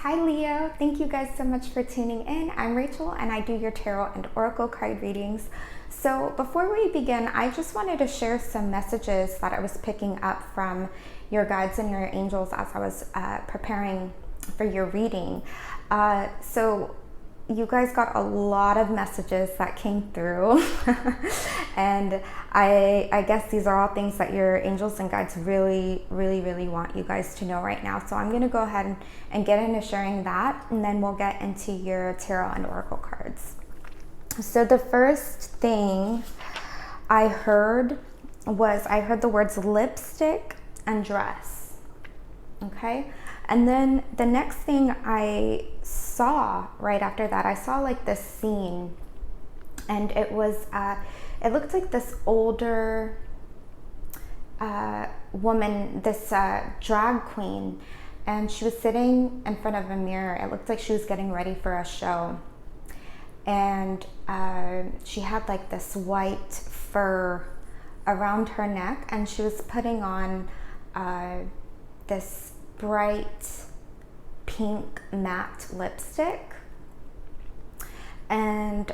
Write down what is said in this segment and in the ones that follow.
Hi Leo, thank you guys so much for tuning in. I'm Rachel and I do your tarot and oracle card readings. So before we begin, I just wanted to share some messages that I was picking up from your guides and your angels as I was preparing for your reading. So you guys got a lot of messages that came through and I guess these are all things that your angels and guides really want you guys to know right now. So I'm going to go ahead and get into sharing that, and then we'll get into your tarot and oracle cards. So the first thing I heard the words lipstick and dress. Okay. And then the next thing I saw right after that, I saw like this scene, and it was, it looked like this older woman, this drag queen, and she was sitting in front of a mirror. It looked like she was getting ready for a show. And she had like this white fur around her neck, and she was putting on this bright pink matte lipstick, and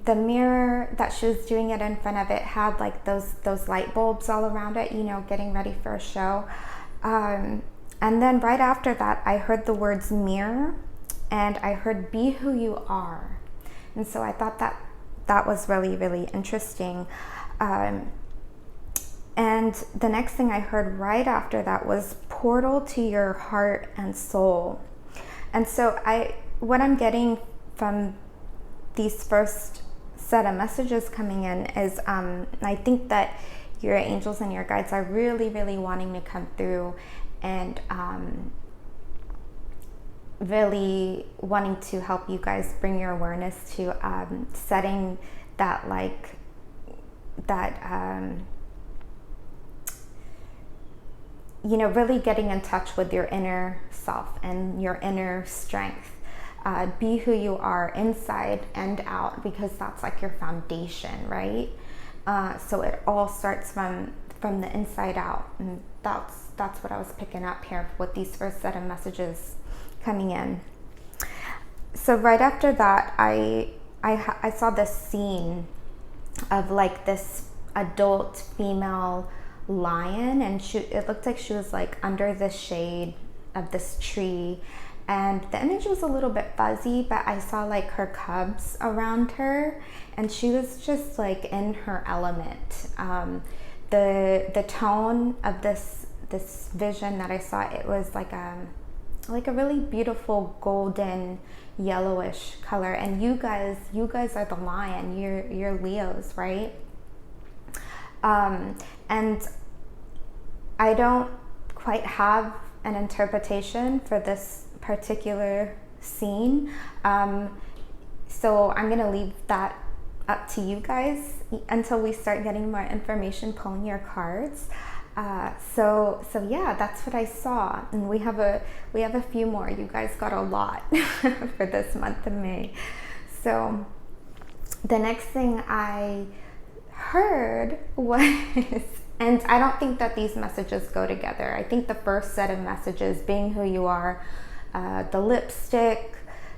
the mirror that she was doing it in front of, it had like those light bulbs all around it, you know, getting ready for a show. And then right after that, I heard the words mirror, and I heard be who you are. And so I thought that was really interesting. And the next thing I heard right after that was portal to your heart and soul. And so what I'm getting from these first set of messages coming in is I think that your angels and your guides are really wanting to come through and really wanting to help you guys bring your awareness to setting that you know, really getting in touch with your inner self and your inner strength. Be who you are inside and out, because that's like your foundation, right? So it all starts from the inside out, and that's what I was picking up here with these first set of messages coming in. So right after that, I saw this scene of like this adult female lion, and it looked like she was like under the shade of this tree, and the image was a little bit fuzzy, but I saw like her cubs around her, and she was just like in her element. The tone of this vision that I saw, it was like a really beautiful golden yellowish color. And you guys are the lion, you're Leos, right? And I don't quite have an interpretation for this particular scene. So I'm gonna leave that up to you guys until we start getting more information, pulling your cards. So yeah, that's what I saw, and we have a few more. You guys got a lot for this month of May. So the next thing I heard was, and I don't think that these messages go together. I think the first set of messages, being who you are, the lipstick,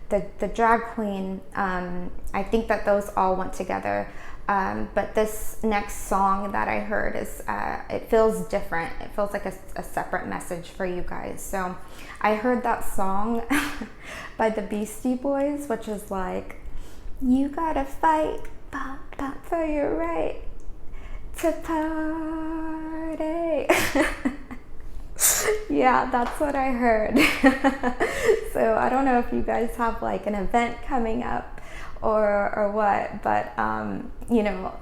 the drag queen, I think that those all went together. But this next song that I heard is, it feels different. It feels like a separate message for you guys. So I heard that song by the Beastie Boys, which is like, you gotta fight for your right to party. Yeah, that's what I heard. So I don't know if you guys have like an event coming up or what, but you know,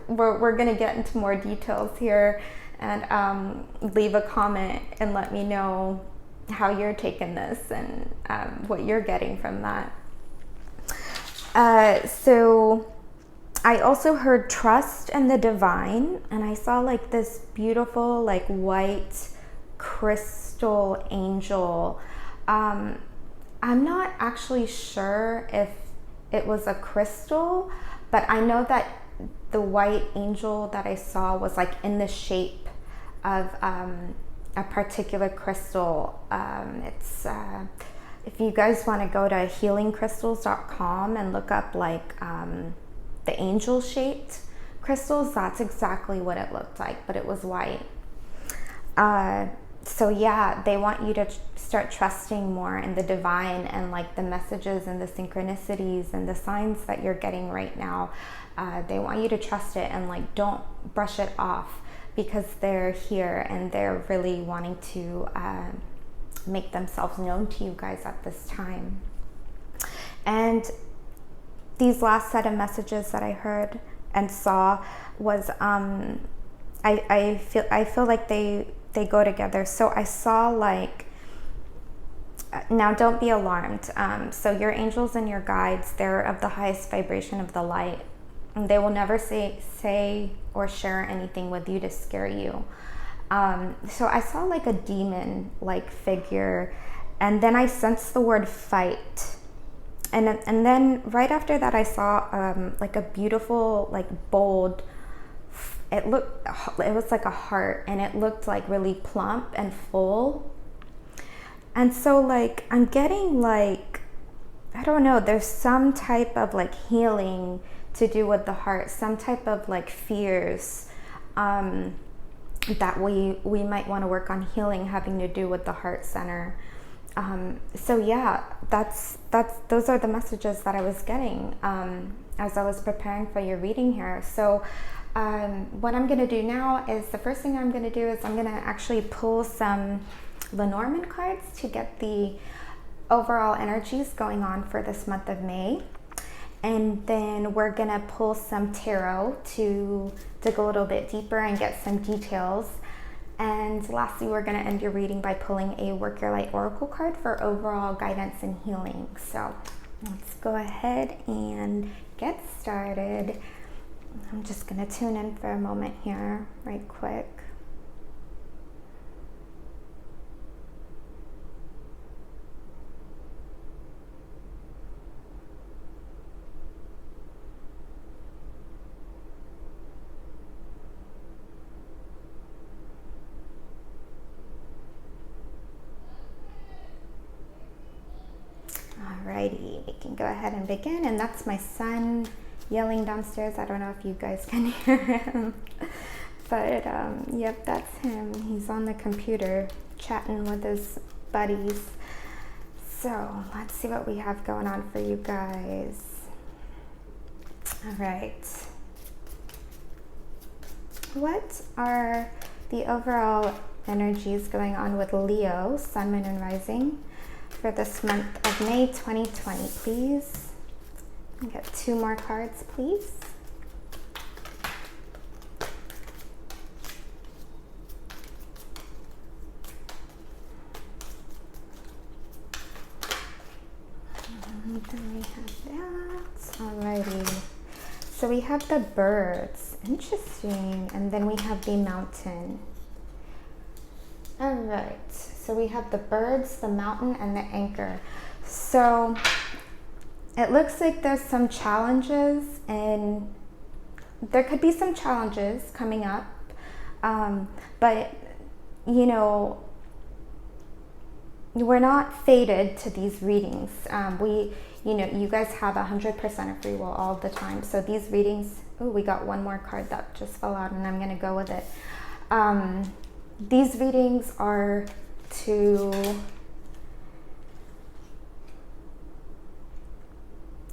we're gonna get into more details here, and leave a comment and let me know how you're taking this and what you're getting from that. So I also heard trust in the divine, and I saw like this beautiful like white crystal angel. I'm not actually sure if it was a crystal, but I know that the white angel that I saw was like in the shape of a particular crystal. It's if you guys want to go to healingcrystals.com and look up like the angel shaped crystals, that's exactly what it looked like, but it was white. So yeah, they want you to start trusting more in the divine and like the messages and the synchronicities and the signs that you're getting right now. They want you to trust it and like don't brush it off, because they're here and they're really wanting to make themselves known to you guys at this time. And these last set of messages that I heard and saw was I feel like they go together. So I saw like, now don't be alarmed. So your angels and your guides, they're of the highest vibration of the light. And they will never say or share anything with you to scare you. So I saw like a demon like figure, and then I sensed the word fight. And then right after that I saw like a beautiful, like bold, it was like a heart, and it looked like really plump and full. And so like I'm getting like, I don't know, there's some type of like healing to do with the heart, some type of like fears that we might want to work on healing, having to do with the heart center. So yeah, those are the messages that I was getting as I was preparing for your reading here. So what I'm going to do now is, the first thing I'm going to do is I'm going to actually pull some Lenormand cards to get the overall energies going on for this month of May. And then we're going to pull some tarot to dig a little bit deeper and get some details. And lastly, we're going to end your reading by pulling a Work Your Light Oracle card for overall guidance and healing. So let's go ahead and get started. I'm just going to tune in for a moment here, right quick. Alrighty, we can go ahead and begin. And that's my son yelling downstairs. I don't know if you guys can hear him, but yep, that's him. He's on the computer chatting with his buddies. So let's see what we have going on for you guys. All right, what are the overall energies going on with Leo, Sun, Moon, and Rising for this month of May 2020, please? Get 2 more cards, please. And then we have that. Alrighty. So we have the birds. Interesting. And then we have the mountain. Alright. So we have the birds, the mountain, and the anchor. So it looks like there's some challenges, and there could be some challenges coming up, but you know, we're not fated to these readings. You know, you guys have 100% of free will all the time. So these readings, oh, we got one more card that just fell out, and I'm going to go with it. These readings are to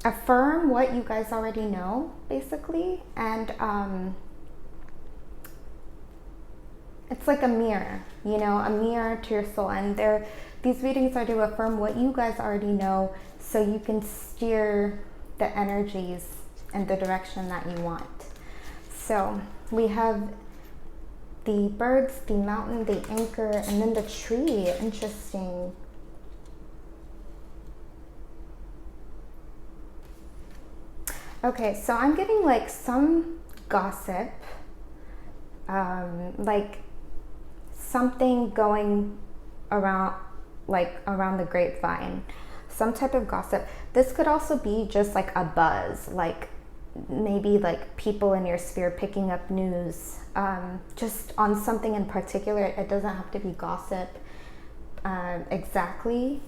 affirm what you guys already know, basically, and it's like a mirror, you know, a mirror to your soul. And these readings are to affirm what you guys already know, so you can steer the energies in the direction that you want. So we have the birds, the mountain, the anchor, and then the tree. Interesting. Okay, so I'm getting like some gossip, like something going around, like around the grapevine, some type of gossip. This could also be just like a buzz, like maybe like people in your sphere picking up news, just on something in particular. It doesn't have to be gossip. exactly,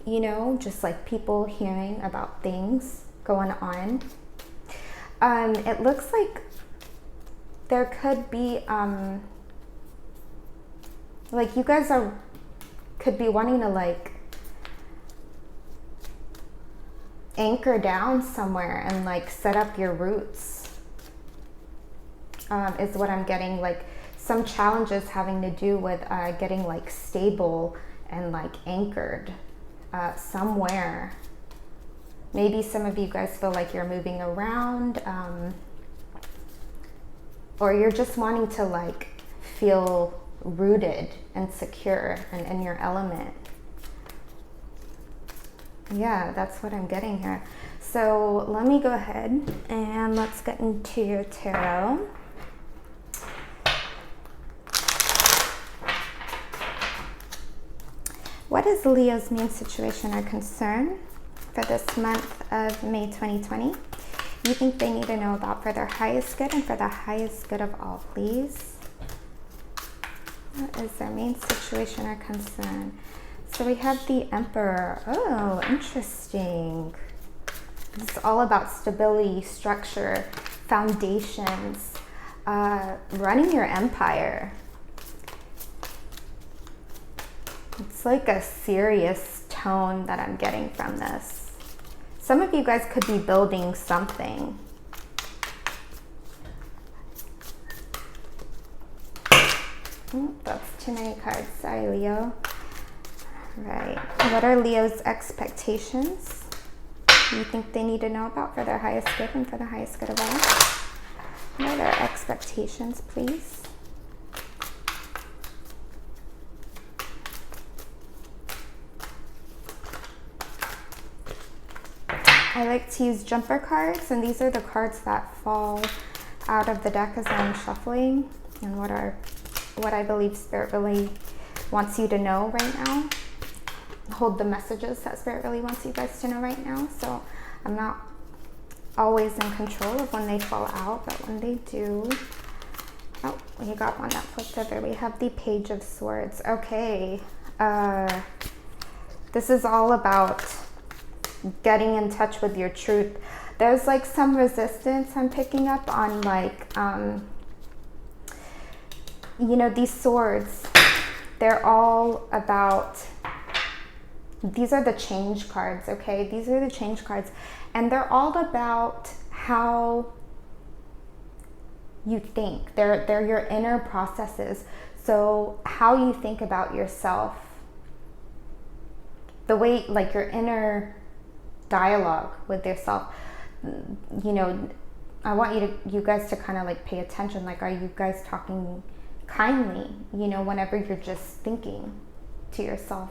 just like people hearing about things going on. It looks like there could be, like you guys could be wanting to like anchor down somewhere and like set up your roots, is what I'm getting. Like some challenges having to do with getting like stable and like anchored somewhere. Maybe some of you guys feel like you're moving around, or you're just wanting to like feel rooted and secure and in your element. Yeah, that's what I'm getting here. So let me go ahead and let's get into your tarot. What is Leo's main situation or concern for this month of May 2020? You think they need to know about for their highest good and for the highest good of all, please. What is their main situation or concern? So we have the Emperor. Oh, interesting. This is all about stability, structure, foundations, running your empire. It's like a serious tone that I'm getting from this. Some of you guys could be building something. Oh, that's too many cards. Sorry, Leo. Right. What are Leo's expectations? You think they need to know about for their highest good and for the highest good of all? What are their expectations, please? I like to use jumper cards, and these are the cards that fall out of the deck as I'm shuffling, and what I believe Spirit really wants you to know right now. Hold the messages that Spirit really wants you guys to know right now. So I'm not always in control of when they fall out, but when they do. Oh, we got one that flipped over. We have the Page of Swords. Okay. This is all about getting in touch with your truth. There's like some resistance I'm picking up on, like, these swords. They're all about, these are the change cards, okay? These are the change cards. And they're all about how you think. They're your inner processes. So how you think about yourself. The way, like your inner dialogue with yourself. I want you guys to kind of like pay attention. Like, are you guys talking kindly, whenever you're just thinking to yourself?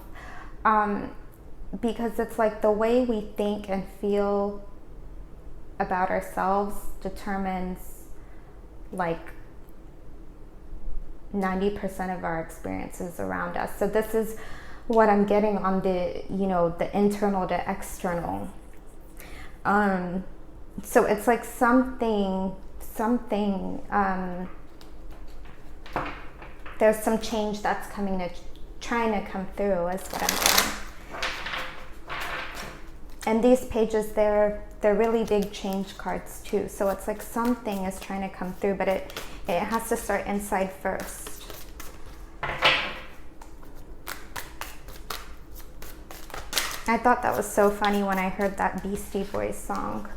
Because it's like the way we think and feel about ourselves determines like 90% of our experiences around us. So this is what I'm getting on the, the internal to external. So it's like something, there's some change that's trying to come through is what I'm getting. And these pages, they're really big change cards too. So it's like something is trying to come through, but it has to start inside first. I thought that was so funny when I heard that Beastie Boys song.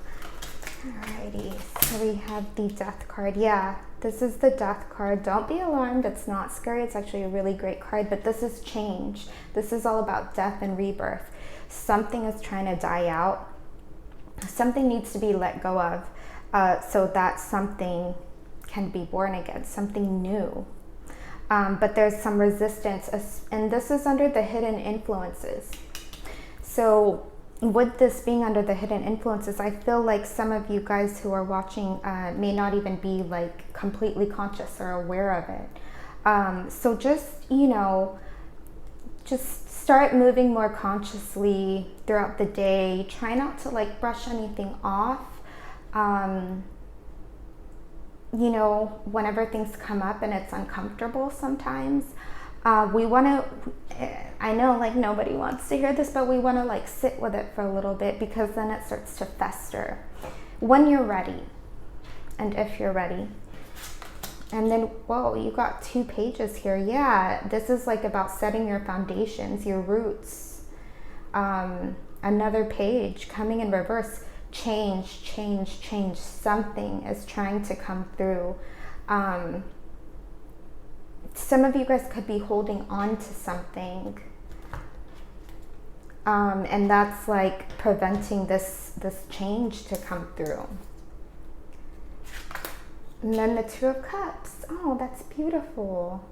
Alrighty, so we have the Death card. Yeah, this is the Death card. Don't be alarmed, it's not scary. It's actually a really great card, but this is change. This is all about death and rebirth. Something is trying to die out. Something needs to be let go of, so that something can be born again, something new. But there's some resistance, and this is under the hidden influences. So with this being under the hidden influences, I feel like some of you guys who are watching may not even be like completely conscious or aware of it. So just, just start moving more consciously throughout the day. Try not to like brush anything off. Whenever things come up and it's uncomfortable sometimes, We want to, I know like nobody wants to hear this, but we want to like sit with it for a little bit, because then it starts to fester. When you're ready, and if you're ready. And then, whoa, you got 2 pages here. Yeah, this is like about setting your foundations, your roots. Another page coming in reverse. Change, change, change. Something is trying to come through. Some of you guys could be holding on to something. And that's like preventing this change to come through. And then the 2 of Cups. Oh, that's beautiful.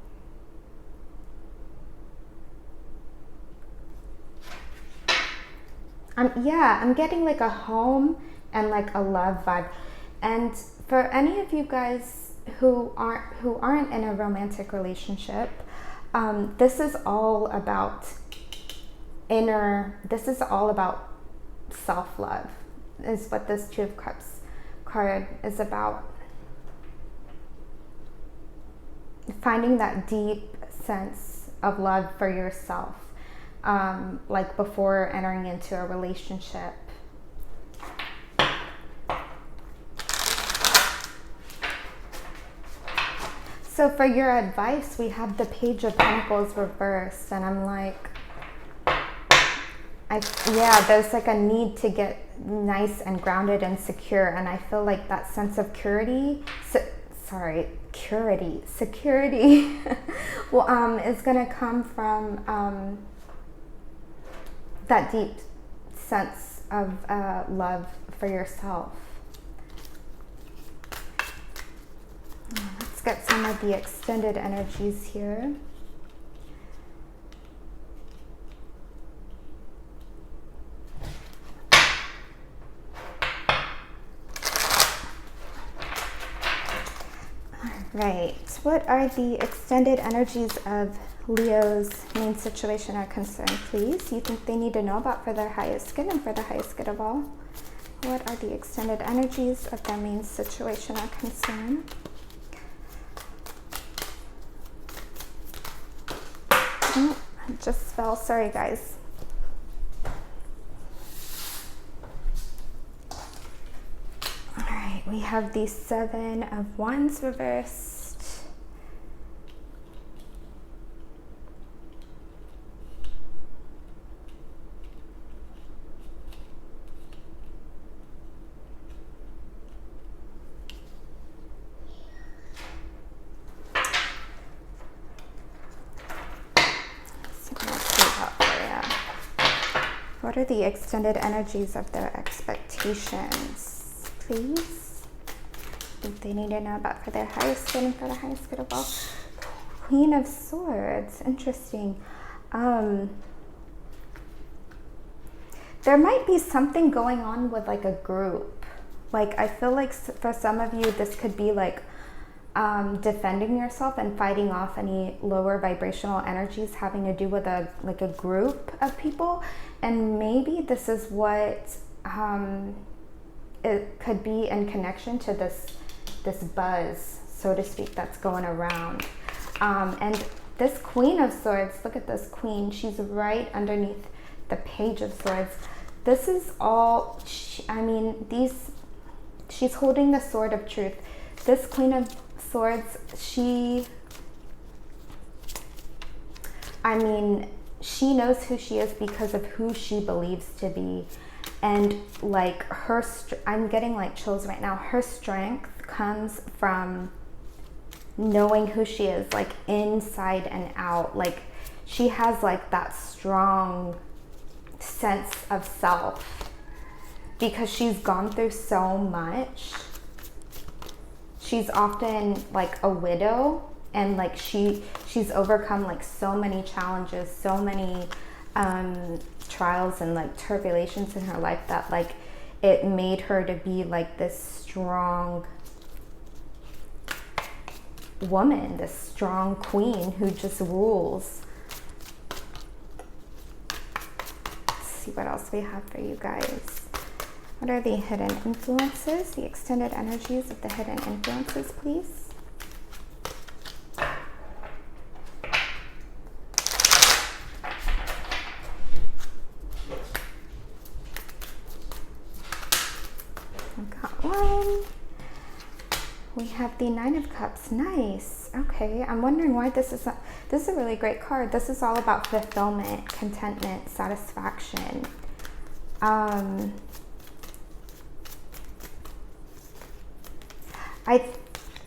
I'm getting like a home and like a love vibe. And for any of you guys who aren't in a romantic relationship, this is all about self-love, is what this 2 of Cups card is about. Finding that deep sense of love for yourself, like before entering into a relationship. So for your advice, we have the Page of Pentacles reversed, and I'm like, there's like a need to get nice and grounded and secure, and I feel like that sense of security well, is going to come from that deep sense of love for yourself. Let's get some of the extended energies here. Right. What are the extended energies of Leo's main situation or concern, please? You think they need to know about for their highest good and for the highest good of all? What are the extended energies of their main situation or concern? It just fell. Sorry, guys. Alright, we have the 7 of Wands reversed. What are the extended energies of their expectations, please? Think they need to know about for their highest good and for the highest good of all. Queen of Swords, interesting. There might be something going on with like a group. Like I feel like for some of you, this could be like defending yourself and fighting off any lower vibrational energies having to do with a group of people. And maybe this is what it could be in connection to this buzz, so to speak, that's going around. And this Queen of Swords, look at this Queen, she's right underneath the Page of Swords. This is all, she's holding the Sword of Truth. This Queen of Swords, she knows who she is because of who she believes to be. And like I'm getting like chills right now. Her strength comes from knowing who she is, like inside and out. Like she has like that strong sense of self because she's gone through so much. She's often like a widow, and like she's overcome like so many challenges, so many trials and like tribulations in her life that like it made her to be like this strong woman, this strong queen who just rules. Let's see what else we have for you guys. What are the hidden influences, the extended energies of the hidden influences, please? one. We have the Nine of Cups. Nice. Okay, I'm wondering why this is a really great card. This is all about fulfillment, contentment, satisfaction. I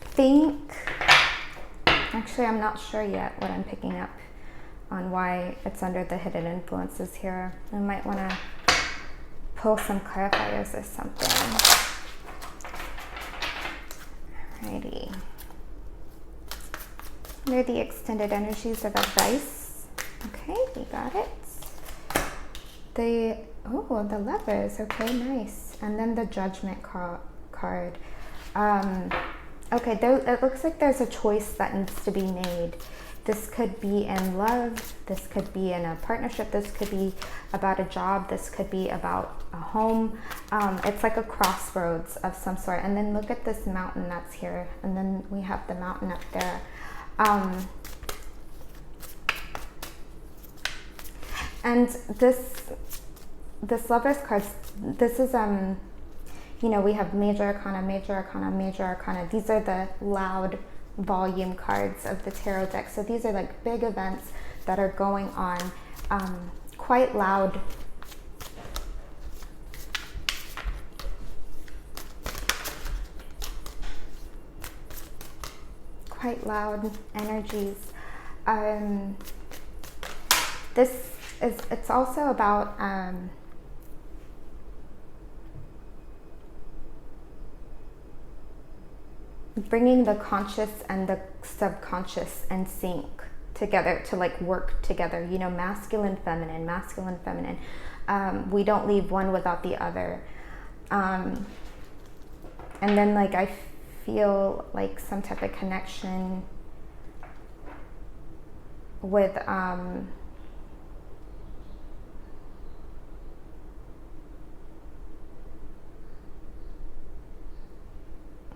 think, actually I'm not sure yet what I'm picking up on why it's under the hidden influences here. I might want to pull some clarifiers or something. Alrighty. Under the extended energies of advice. Okay, we got it. The Lovers. Okay, nice. And then the Judgment card. Okay, it looks like there's a choice that needs to be made. This could be in love, this could be in a partnership, this could be about a job, this could be about a home. It's like a crossroads of some sort. And then look at this mountain that's here. And then we have the mountain up there. And this Lovers card, this is, you know, we have major arcana, major arcana, major arcana. These are the loud volume cards of the tarot deck. So these are like big events that are going on, quite loud. Quite loud energies. It's also about bringing the conscious and the subconscious in sync together, to like work together, you know, masculine, feminine, masculine, feminine. We don't leave one without the other. And then like I feel like some type of connection with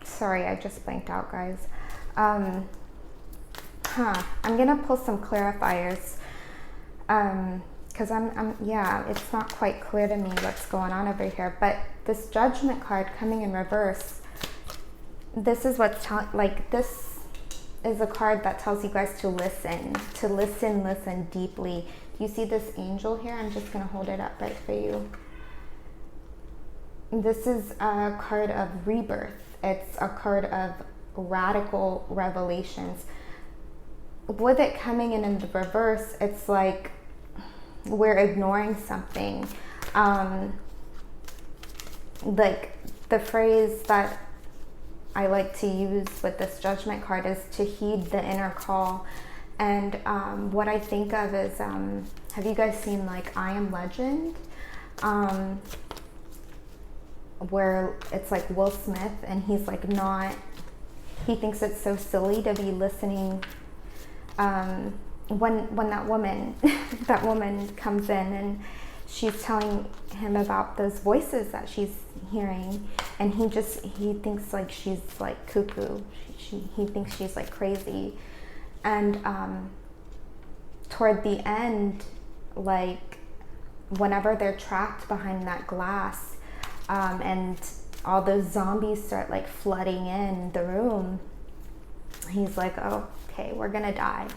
sorry, I just blanked out, guys. I'm gonna pull some clarifiers, because yeah, it's not quite clear to me what's going on over here. But this Judgment card coming in reverse, this is what's this is a card that tells you guys to listen deeply. You see this angel here? I'm just gonna hold it up right for you. This is a card of rebirth. It's a card of radical revelations. With it coming in the reverse, it's like we're ignoring something. Like the phrase that I like to use with this Judgment card is to heed the inner call. And what I think of is, have you guys seen like I Am Legend? Where it's like Will Smith and he's like he thinks it's so silly to be listening when that woman comes in and she's telling him about those voices that she's hearing, and he thinks like she's like cuckoo. He thinks she's like crazy. And toward the end, like whenever they're trapped behind that glass, and all those zombies start like flooding in the room, he's like, oh, okay, we're gonna die.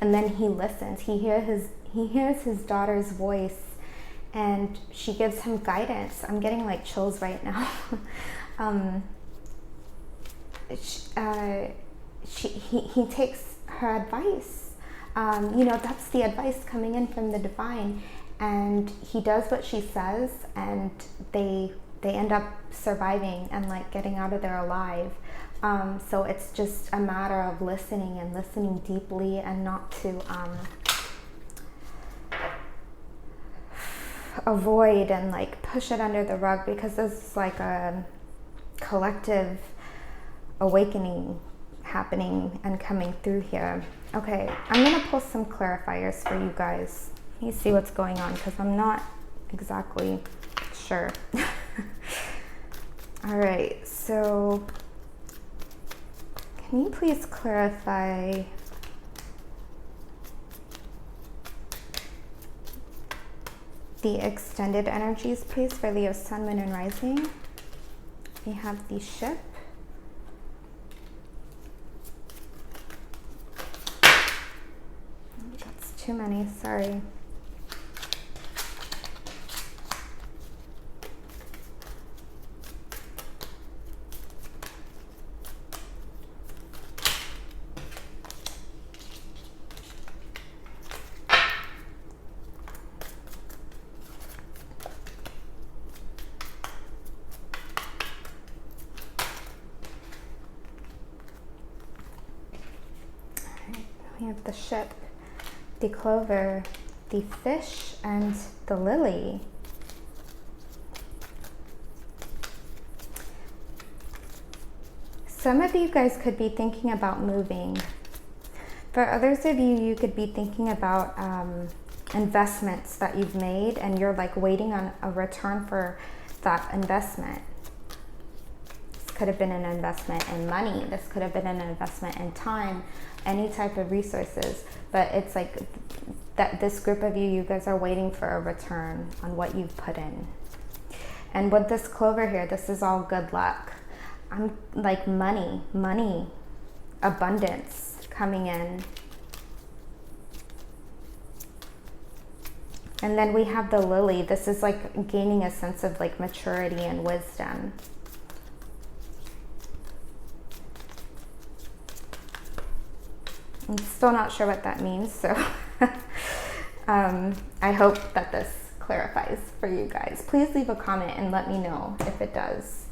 And then he listens. He hears his daughter's voice, and she gives him guidance. I'm getting like chills right now. He takes her advice. You know, that's the advice coming in from the divine. And he does what she says, and they end up surviving and like getting out of there alive. So it's just a matter of listening and listening deeply, and not to avoid and like push it under the rug, because this is like a collective awakening happening and coming through here. Okay, I'm gonna pull some clarifiers for you guys. You see what's going on, because I'm not exactly sure. All right, so can you please clarify the extended energies, please, for Leo, Sun, Moon, and Rising? We have the Ship. That's too many, sorry. We have the Ship, the Clover, the Fish, and the Lily. Some of you guys could be thinking about moving. For others of you, you could be thinking about investments that you've made and you're like waiting on a return for that investment. This could have been an investment in money. This could have been an investment in time, any type of resources. But it's like that this group of you guys are waiting for a return on what you've put in. And with this Clover here, this is all good luck. I'm like money, abundance coming in. And then we have the Lily. This is like gaining a sense of like maturity and wisdom. I'm still not sure what that means, so I hope that this clarifies for you guys. Please leave a comment and let me know if it does.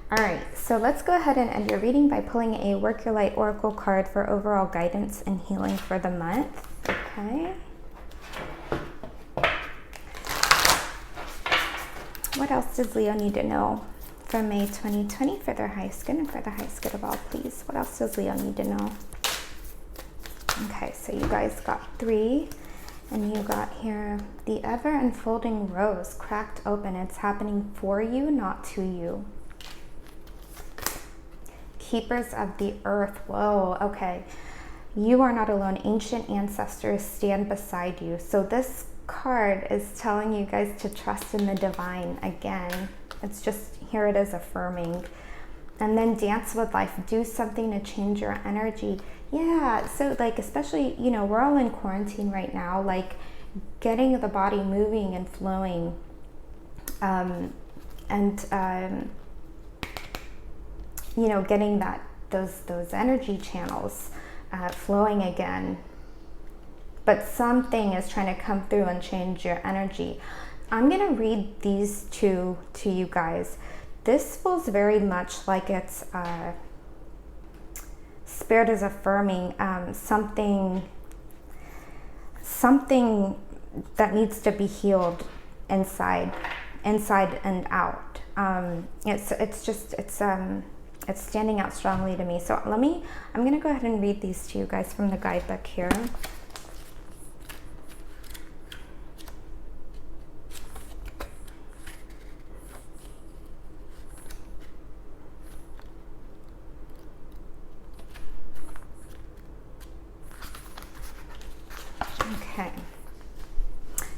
All right, so let's go ahead and end your reading by pulling a Work Your Light Oracle card for overall guidance and healing for the month. Okay. What else does Leo need to know for May 2020 for their highest good and for the highest good of all, please? What else does Leo need to know? Okay, so you guys got 3, and you got here the ever unfolding rose cracked open. It's happening for you, not to you. Keepers of the earth. Whoa, okay. You are not alone. Ancient ancestors stand beside you. So this card is telling you guys to trust in the divine again. It's just, here it is affirming. And then dance with life. Do something to change your energy. Yeah, so like especially, you know, we're all in quarantine right now. Like getting the body moving and flowing. You know, getting those energy channels flowing again. But something is trying to come through and change your energy. I'm gonna read these two to you guys. This feels very much like it's Spirit is affirming something that needs to be healed inside and out. It's standing out strongly to me. So I'm gonna go ahead and read these to you guys from the guidebook here. Okay.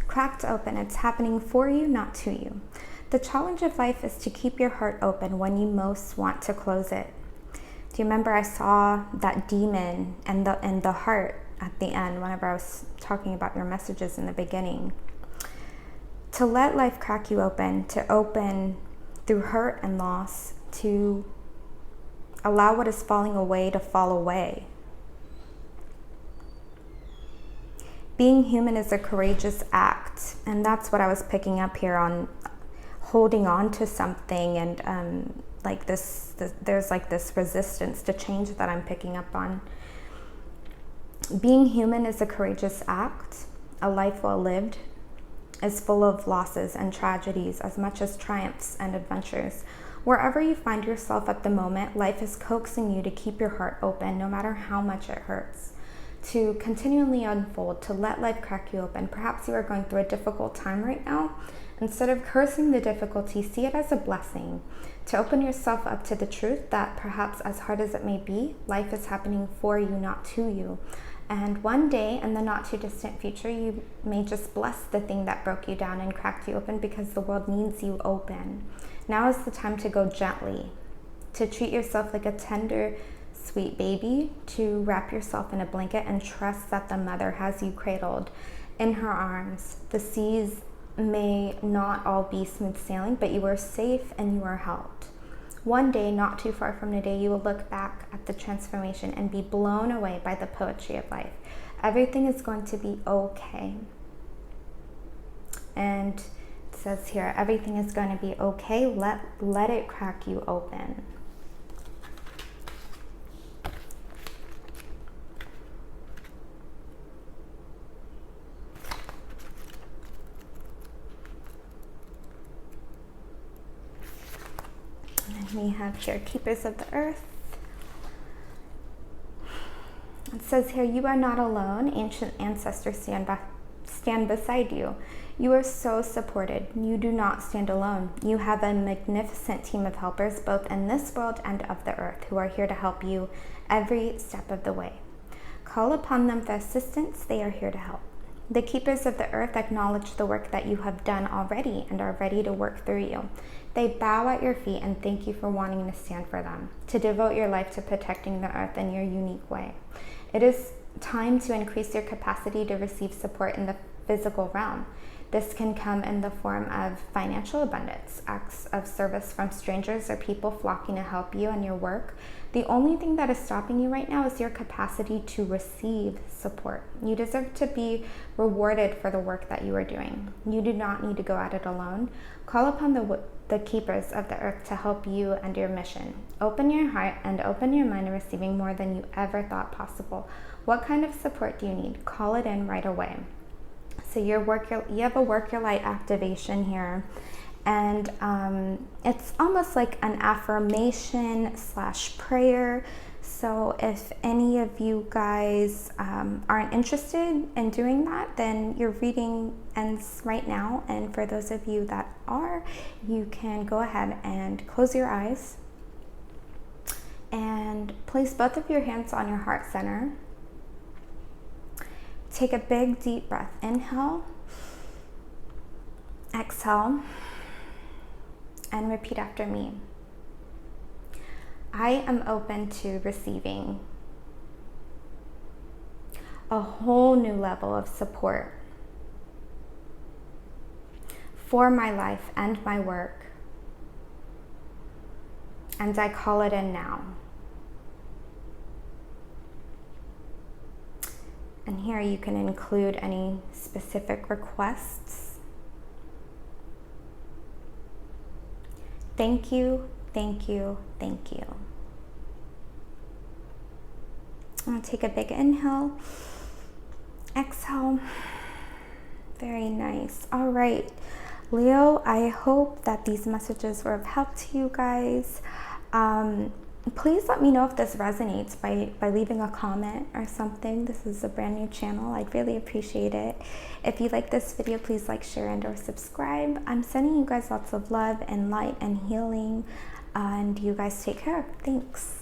Cracked open. It's happening for you, not to you. The challenge of life is to keep your heart open when you most want to close it. Do you remember I saw that demon and the heart at the end whenever I was talking about your messages in the beginning? To let life crack you open, to open through hurt and loss, to allow what is falling away to fall away. Being human is a courageous act, and that's what I was picking up here on holding on to something, and like there's like this resistance to change that I'm picking up on. Being human is a courageous act. A life well lived is full of losses and tragedies as much as triumphs and adventures. Wherever you find yourself at the moment, life is coaxing you to keep your heart open no matter how much it hurts. To continually unfold, to let life crack you open. Perhaps you are going through a difficult time right now. Instead of cursing the difficulty, see it as a blessing. To open yourself up to the truth that perhaps as hard as it may be, life is happening for you, not to you. And one day in the not too distant future, you may just bless the thing that broke you down and cracked you open because the world needs you open. Now is the time to go gently, to treat yourself like a tender, sweet baby, to wrap yourself in a blanket and trust that the mother has you cradled in her arms. The seas may not all be smooth sailing, but you are safe and you are held. One day, not too far from today, you will look back at the transformation and be blown away by the poetry of life. Everything is going to be okay. And it says here, everything is going to be okay. Let it crack you open. We have here keepers of the earth. It says here, you are not alone. Ancient ancestors stand beside you. You are so supported. You do not stand alone. You have a magnificent team of helpers, both in this world and of the earth, who are here to help you every step of the way. Call upon them for assistance. They are here to help. The keepers of the earth acknowledge the work that you have done already and are ready to work through you. They bow at your feet and thank you for wanting to stand for them, to devote your life to protecting the earth in your unique way. It is time to increase your capacity to receive support in the physical realm. This can come in the form of financial abundance, acts of service from strangers, or people flocking to help you in your work. The only thing that is stopping you right now is your capacity to receive support. You deserve to be rewarded for the work that you are doing. You do not need to go at it alone. Call upon the keepers of the earth to help you and your mission. Open your heart and open your mind to receiving more than you ever thought possible. What kind of support do you need? Call it in right away. So you have a work your light activation here, and it's almost like an affirmation / prayer. So if any of you guys aren't interested in doing that, then your reading ends right now. And for those of you that are, you can go ahead and close your eyes and place both of your hands on your heart center. Take a big deep breath. Inhale, exhale, and repeat after me. I am open to receiving a whole new level of support for my life and my work, and I call it in now. And here you can include any specific requests. Thank you, thank you, thank you. I'm going to take a big inhale, exhale. Very nice. All right, Leo, I hope that these messages were of help to you guys. Please let me know if this resonates by leaving a comment or something. This is a brand new channel. I'd really appreciate it. If you like this video, please like, share, and or subscribe. I'm sending you guys lots of love and light and healing, and you guys take care. Thanks.